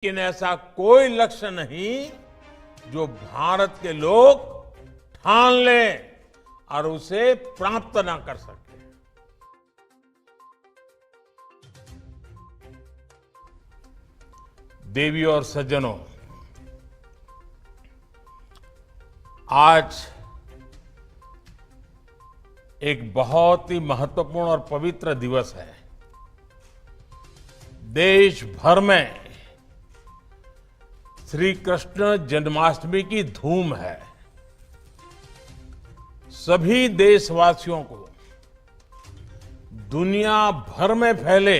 लेकिन ऐसा कोई लक्ष्य नहीं जो भारत के लोग ठान लें और उसे प्राप्त ना कर सके। देवी और सज्जनों, आज एक बहुत ही महत्वपूर्ण और पवित्र दिवस है। देश भर में श्री कृष्ण जन्माष्टमी की धूम है। सभी देशवासियों को, दुनिया भर में फैले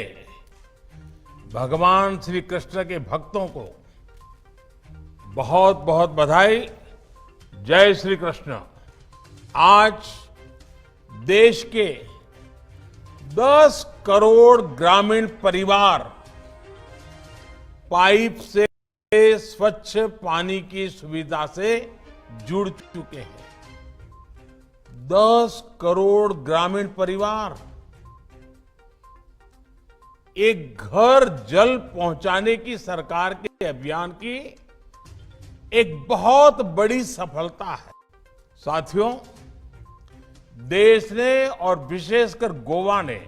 भगवान श्री कृष्ण के भक्तों को बहुत बहुत बधाई। जय श्री कृष्ण। आज देश के 10 करोड़ ग्रामीण परिवार पाइप से स्वच्छ पानी की सुविधा से जुड़ चुके हैं। 10 करोड़ ग्रामीण परिवार एक घर जल पहुंचाने की सरकार के अभियान की एक बहुत बड़ी सफलता है। साथियों, देश ने और विशेषकर गोवा ने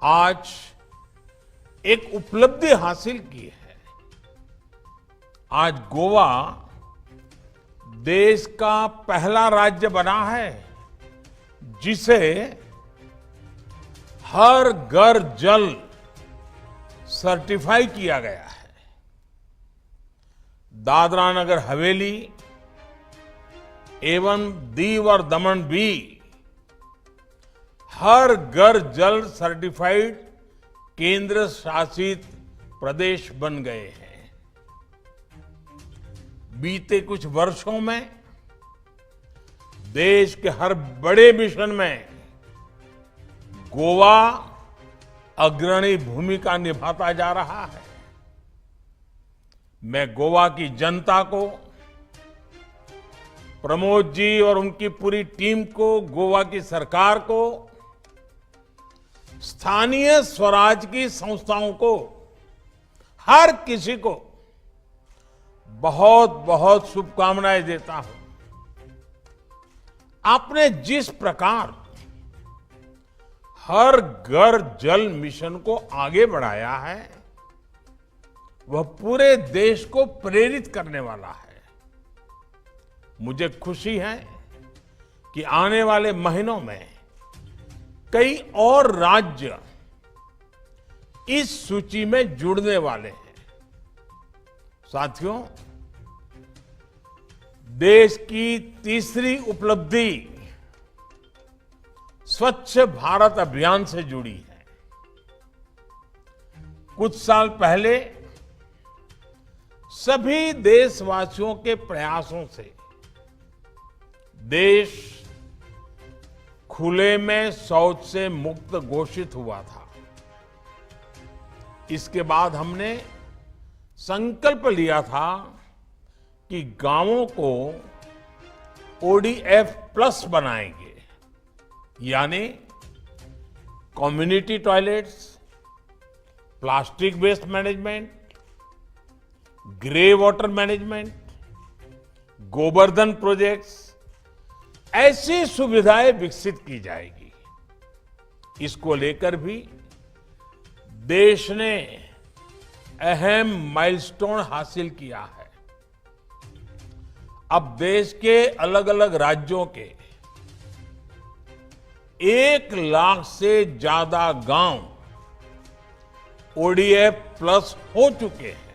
आज एक उपलब्धि हासिल की है। आज गोवा देश का पहला राज्य बना है जिसे हर घर जल सर्टिफाई किया गया है। दादरा नगर हवेली एवं दीव और दमन भी हर घर जल सर्टिफाइड केंद्र शासित प्रदेश बन गए हैं। बीते कुछ वर्षों में देश के हर बड़े मिशन में गोवा अग्रणी भूमिका निभाता जा रहा है। मैं गोवा की जनता को, प्रमोद जी और उनकी पूरी टीम को, गोवा की सरकार को, स्थानीय स्वराज की संस्थाओं को, हर किसी को बहुत बहुत शुभकामनाएं देता हूं। आपने जिस प्रकार हर घर जल मिशन को आगे बढ़ाया है वह पूरे देश को प्रेरित करने वाला है। मुझे खुशी है कि आने वाले महीनों में कई और राज्य इस सूची में जुड़ने वाले हैं। साथियों, देश की तीसरी उपलब्धि स्वच्छ भारत अभियान से जुड़ी है। कुछ साल पहले सभी देशवासियों के प्रयासों से देश खुले में शौच से मुक्त घोषित हुआ था। इसके बाद हमने संकल्प लिया था कि गांवों को ओडीएफ प्लस बनाएंगे, यानी community toilets, plastic waste management, grey water management, Gobardhan projects, ऐसी सुविधाएं विकसित की जाएगी। इसको लेकर भी देश ने अहम माइलस्टोन हासिल किया है। अब देश के अलग अलग राज्यों के 1 लाख से ज्यादा गांव ओडीएफ प्लस हो चुके हैं।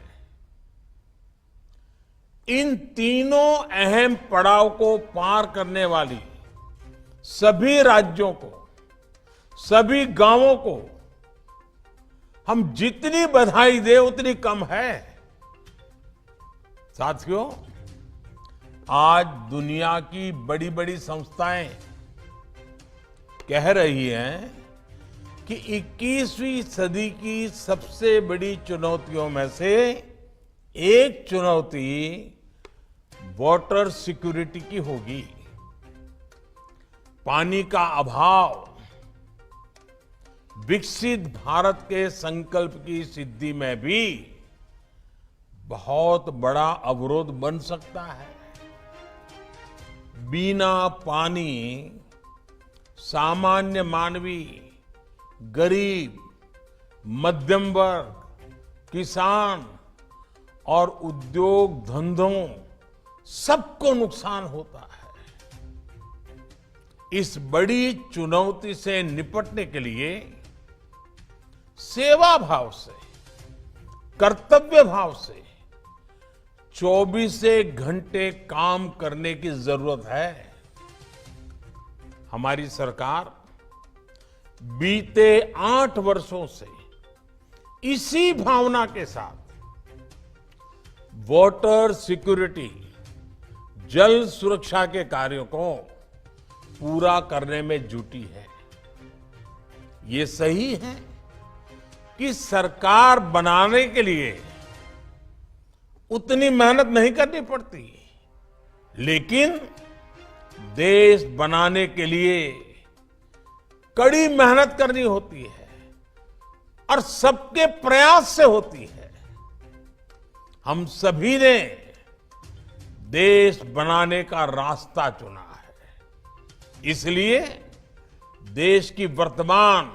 इन तीनों अहम पड़ाव को पार करने वाली सभी राज्यों को, सभी गांवों को हम जितनी बधाई दें उतनी कम है। साथियों, आज दुनिया की बड़ी बड़ी संस्थाएं कह रही हैं कि 21वीं सदी की सबसे बड़ी चुनौतियों में से एक चुनौती वाटर सिक्योरिटी की होगी। पानी का अभाव विकसित भारत के संकल्प की सिद्धि में भी बहुत बड़ा अवरोध बन सकता है। बिना पानी सामान्य मानवी, गरीब, मध्यम वर्ग, किसान और उद्योग धंधों सबको नुकसान होता है। इस बड़ी चुनौती से निपटने के लिए सेवा भाव से, कर्तव्य भाव से 24 घंटे काम करने की जरूरत है। हमारी सरकार बीते 8 वर्षों से इसी भावना के साथ वाटर सिक्योरिटी, जल सुरक्षा के कार्यों को पूरा करने में जुटी है। ये सही है कि सरकार बनाने के लिए उतनी मेहनत नहीं करनी पड़ती, लेकिन देश बनाने के लिए कड़ी मेहनत करनी होती है और सबके प्रयास से होती है। हम सभी ने देश बनाने का रास्ता चुना है। इसलिए देश की वर्तमान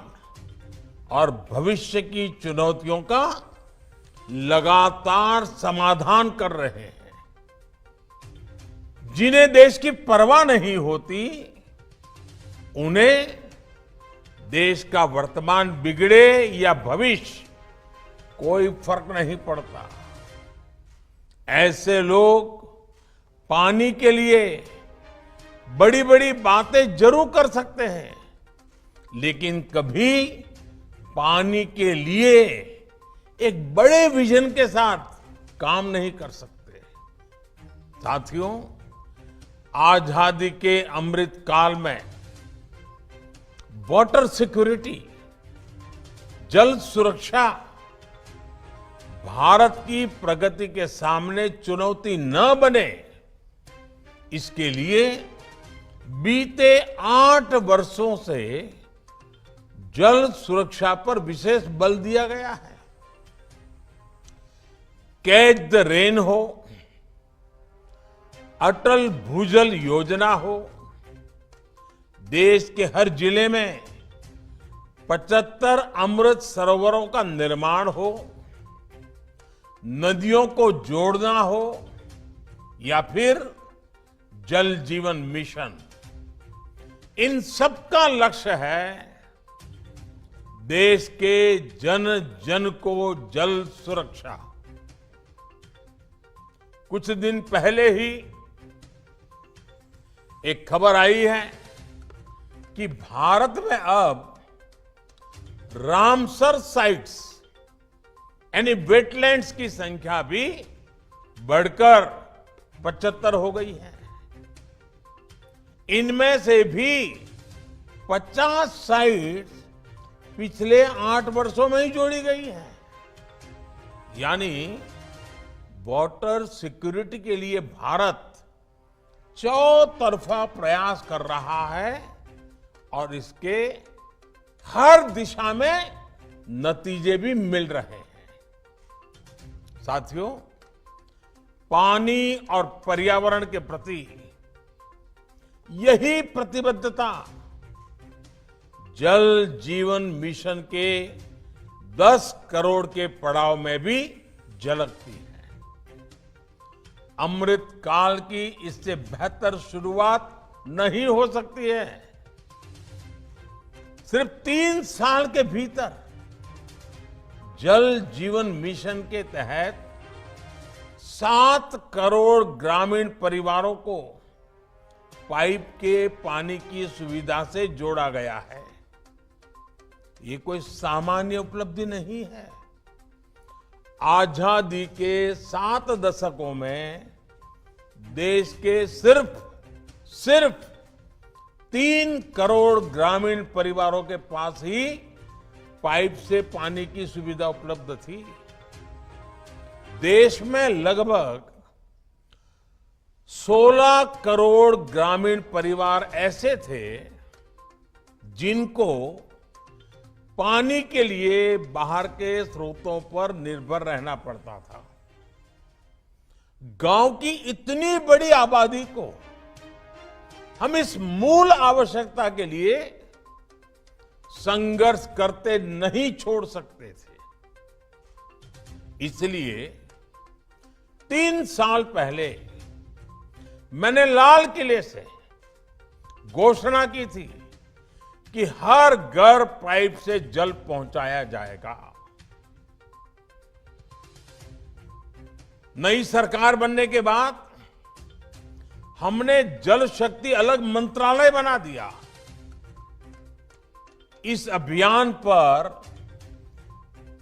और भविष्य की चुनौतियों का लगातार समाधान कर रहे हैं। जिन्हें देश की परवाह नहीं होती, उन्हें देश का वर्तमान बिगड़े या भविष्य कोई फर्क नहीं पड़ता। ऐसे लोग पानी के लिए बड़ी बड़ी बातें जरूर कर सकते हैं, लेकिन कभी पानी के लिए एक बड़े विजन के साथ काम नहीं कर सकते। साथियों, आजादी के अमृत काल में वाटर सिक्योरिटी, जल सुरक्षा भारत की प्रगति के सामने चुनौती न बने, इसके लिए बीते 8 वर्षों से जल सुरक्षा पर विशेष बल दिया गया है। कैच द रेन हो, अटल भूजल योजना हो, देश के हर जिले में 75 अमृत सरोवरों का निर्माण हो, नदियों को जोड़ना हो, या फिर जल जीवन मिशन, इन सबका लक्ष्य है देश के जन जन को जल सुरक्षा। कुछ दिन पहले ही एक खबर आई है कि भारत में अब रामसर साइट्स यानी वेटलैंड्स की संख्या भी बढ़कर 75 हो गई है। इनमें से भी 50 साइट्स पिछले 8 वर्षों में ही जोड़ी गई है। यानी वाटर सिक्योरिटी के लिए भारत चौतरफा प्रयास कर रहा है और इसके हर दिशा में नतीजे भी मिल रहे हैं। साथियों, पानी और पर्यावरण के प्रति यही प्रतिबद्धता जल जीवन मिशन के 10 करोड़ के पड़ाव में भी झलकती है। अमृत काल की इससे बेहतर शुरुआत नहीं हो सकती है। सिर्फ 3 साल के भीतर जल जीवन मिशन के तहत 7 करोड़ ग्रामीण परिवारों को पाइप के पानी की सुविधा से जोड़ा गया है। ये कोई सामान्य उपलब्धि नहीं है। आजादी के 7 दशकों में देश के सिर्फ 3 करोड़ ग्रामीण परिवारों के पास ही पाइप से पानी की सुविधा उपलब्ध थी। देश में लगभग 16 करोड़ ग्रामीण परिवार ऐसे थे जिनको पानी के लिए बाहर के स्रोतों पर निर्भर रहना पड़ता था। गांव की इतनी बड़ी आबादी को हम इस मूल आवश्यकता के लिए संघर्ष करते नहीं छोड़ सकते थे। इसलिए 3 साल पहले मैंने लाल किले से घोषणा की थी कि हर घर पाइप से जल पहुंचाया जाएगा। नई सरकार बनने के बाद हमने जल शक्ति अलग मंत्रालय बना दिया। इस अभियान पर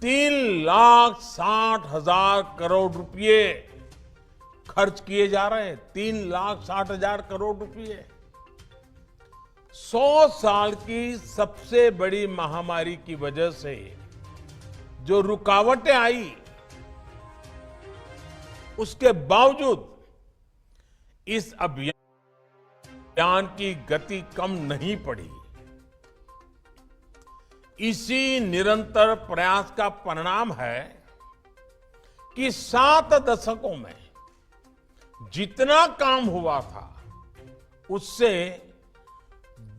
3,60,000 करोड़ रुपए खर्च किए जा रहे हैं। 3,60,000 करोड़ रुपए 100 साल की सबसे बड़ी महामारी की वजह से जो रुकावटें आई, उसके बावजूद इस अभियान की गति कम नहीं पड़ी। इसी निरंतर प्रयास का परिणाम है कि 7 दशकों में जितना काम हुआ था उससे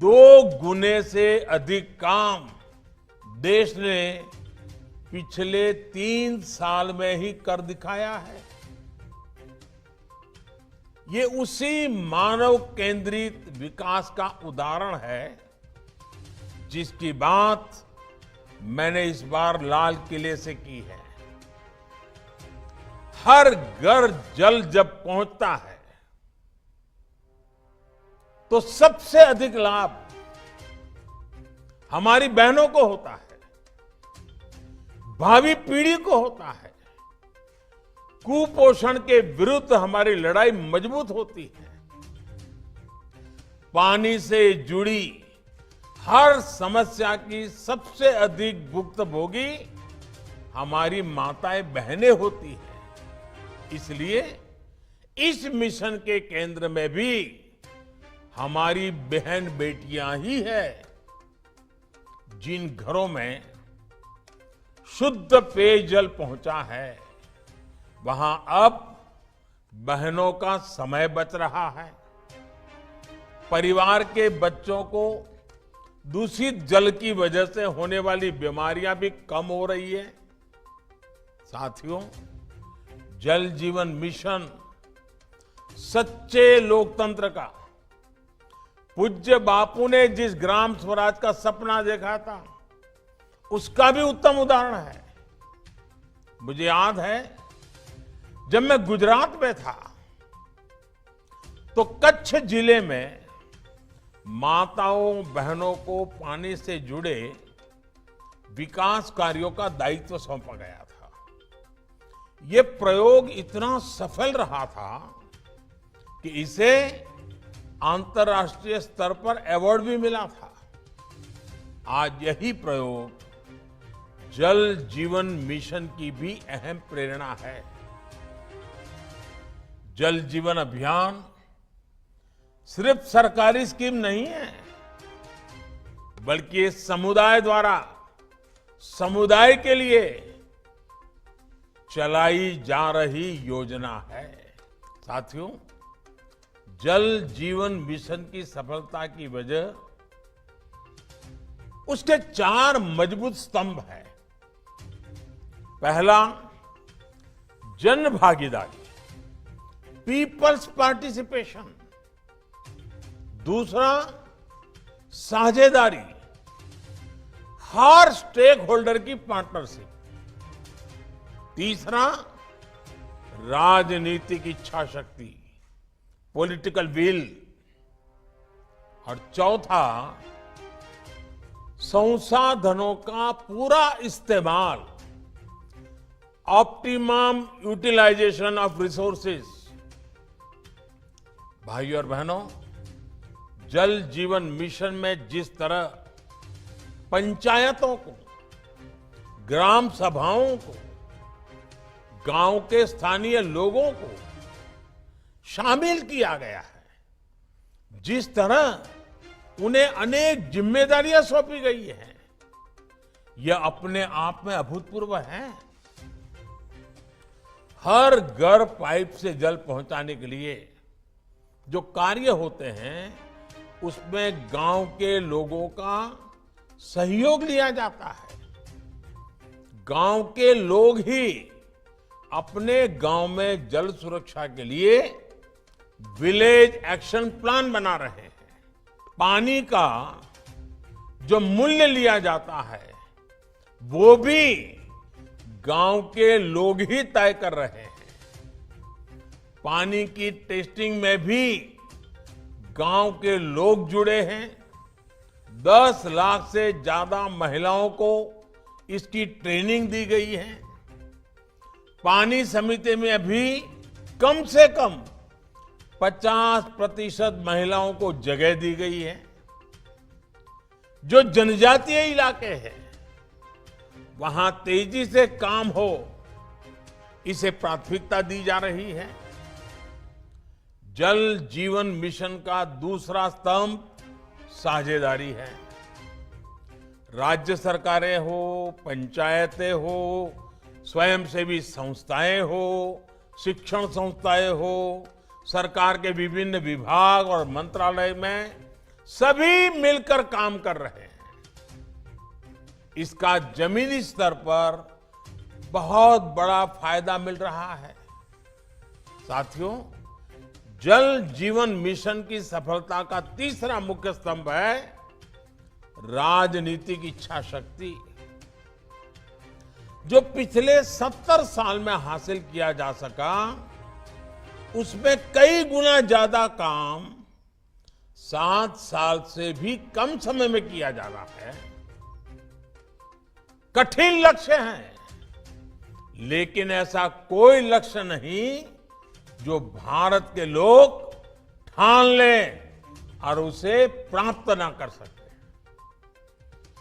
2 गुने से अधिक काम देश ने पिछले 3 साल में ही कर दिखाया है। ये उसी मानव केंद्रित विकास का उदाहरण है जिसकी बात मैंने इस बार लाल किले से की है। हर घर जल जब पहुंचता है तो सबसे अधिक लाभ हमारी बहनों को होता है, भावी पीढ़ी को होता है। कुपोषण के विरुद्ध हमारी लड़ाई मजबूत होती है। पानी से जुड़ी हर समस्या की सबसे अधिक भुक्तभोगी हमारी माताएं बहनें होती हैं। इसलिए इस मिशन के केंद्र में भी हमारी बहन बेटियां ही है। जिन घरों में शुद्ध पेयजल पहुंचा है वहां अब बहनों का समय बच रहा है। परिवार के बच्चों को दूषित जल की वजह से होने वाली बीमारियां भी कम हो रही है। साथियों, जल जीवन मिशन सच्चे लोकतंत्र का, पूज्य बापू ने जिस ग्राम स्वराज का सपना देखा था उसका भी उत्तम उदाहरण है। मुझे याद है जब मैं गुजरात में था तो कच्छ जिले में माताओं बहनों को पानी से जुड़े विकास कार्यों का दायित्व सौंपा गया था। यह प्रयोग इतना सफल रहा था कि इसे अंतर्राष्ट्रीय स्तर पर अवार्ड भी मिला था। आज यही प्रयोग जल जीवन मिशन की भी अहम प्रेरणा है। जल जीवन अभियान सिर्फ सरकारी स्कीम नहीं है, बल्कि समुदाय द्वारा समुदाय के लिए चलाई जा रही योजना है। साथियों, जल जीवन मिशन की सफलता की वजह उसके 4 मजबूत स्तंभ हैं। पहला, जन भागीदारी, पीपल्स पार्टिसिपेशन। दूसरा, साझेदारी, हर स्टेक होल्डर की पार्टनरशिप। तीसरा, राजनीतिक इच्छा शक्ति, पॉलिटिकल विल। और चौथा, संसाधनों का पूरा इस्तेमाल, ऑप्टिमम यूटिलाइजेशन ऑफ रिसोर्सेज। भाइयों और बहनों, जल जीवन मिशन में जिस तरह पंचायतों को, ग्राम सभाओं को, गांव के स्थानीय लोगों को शामिल किया गया है, जिस तरह उन्हें अनेक जिम्मेदारियां सौंपी गई हैं, यह अपने आप में अभूतपूर्व है। हर घर पाइप से जल पहुंचाने के लिए जो कार्य होते हैं उसमें गांव के लोगों का सहयोग लिया जाता है। गांव के लोग ही अपने गांव में जल सुरक्षा के लिए विलेज एक्शन प्लान बना रहे हैं। पानी का जो मूल्य लिया जाता है वो भी गांव के लोग ही तय कर रहे हैं। पानी की टेस्टिंग में भी गांव के लोग जुड़े हैं। 10 लाख से ज्यादा महिलाओं को इसकी ट्रेनिंग दी गई है। पानी समिति में अभी कम से कम 50% महिलाओं को जगह दी गई है। जो जनजातीय इलाके हैं वहां तेजी से काम हो, इसे प्राथमिकता दी जा रही है। जल जीवन मिशन का दूसरा स्तंभ साझेदारी है। राज्य सरकारें हो, पंचायतें हो, स्वयंसेवी संस्थाएं हो, शिक्षण संस्थाएं हो, सरकार के विभिन्न विभाग और मंत्रालय में सभी मिलकर काम कर रहे हैं। इसका जमीनी स्तर पर बहुत बड़ा फायदा मिल रहा है। साथियों, जल जीवन मिशन की सफलता का तीसरा मुख्य स्तंभ है राजनीतिक इच्छा शक्ति। जो पिछले 70 साल में हासिल किया जा सका, उसमें कई गुना ज्यादा काम 7 साल से भी कम समय में किया जा रहा है। कठिन लक्ष्य है, लेकिन ऐसा कोई लक्ष्य नहीं जो भारत के लोग ठान लें और उसे प्राप्त ना कर सके।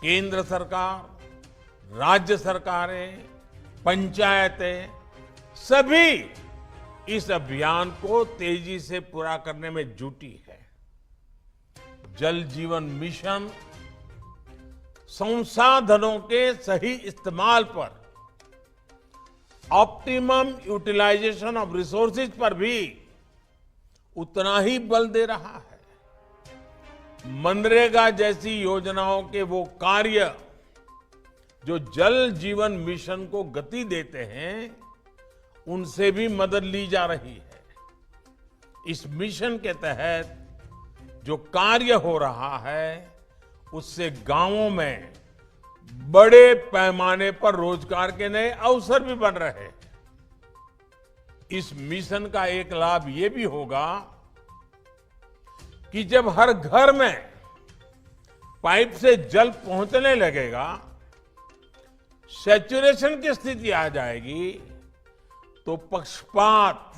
केंद्र सरकार, राज्य सरकारें, पंचायतें सभी इस अभियान को तेजी से पूरा करने में जुटी है। जल जीवन मिशन संसाधनों के सही इस्तेमाल पर, ऑप्टिमम यूटिलाइजेशन ऑफ रिसोर्सेज पर भी उतना ही बल दे रहा है। मनरेगा जैसी योजनाओं के वो कार्य जो जल जीवन मिशन को गति देते हैं, उनसे भी मदद ली जा रही है। इस मिशन के तहत जो कार्य हो रहा है, उससे गांवों में बड़े पैमाने पर रोजगार के नए अवसर भी बन रहे हैं। इस मिशन का एक लाभ ये भी होगा कि जब हर घर में पाइप से जल पहुंचने लगेगा, सैचुरेशन की स्थिति आ जाएगी, तो पक्षपात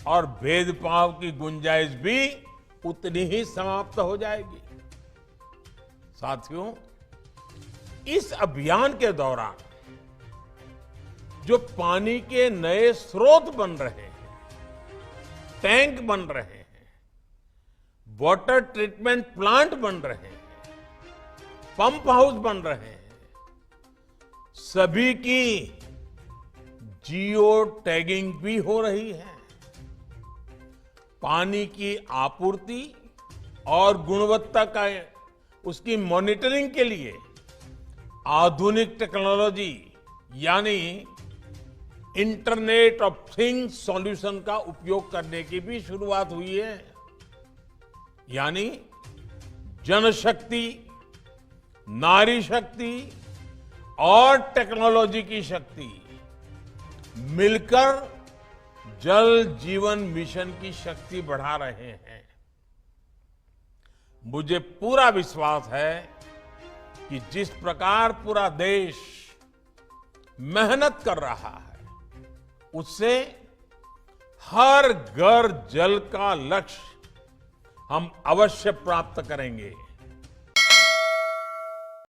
और भेदभाव की गुंजाइश भी उतनी ही समाप्त हो जाएगी। साथियों, इस अभियान के दौरान जो पानी के नए स्रोत बन रहे हैं, टैंक बन रहे हैं, वाटर ट्रीटमेंट प्लांट बन रहे हैं, पंप हाउस बन रहे हैं, सभी की जियो टैगिंग भी हो रही है। पानी की आपूर्ति और गुणवत्ता का उसकी मॉनिटरिंग के लिए आधुनिक टेक्नोलॉजी यानी इंटरनेट ऑफ थिंग्स सॉल्यूशन का उपयोग करने की भी शुरुआत हुई है। यानी जनशक्ति, नारी शक्ति और टेक्नोलॉजी की शक्ति मिलकर जल जीवन मिशन की शक्ति बढ़ा रहे हैं। मुझे पूरा विश्वास है कि जिस प्रकार पूरा देश मेहनत कर रहा है, उससे हर घर जल का लक्ष्य हम अवश्य प्राप्त करेंगे।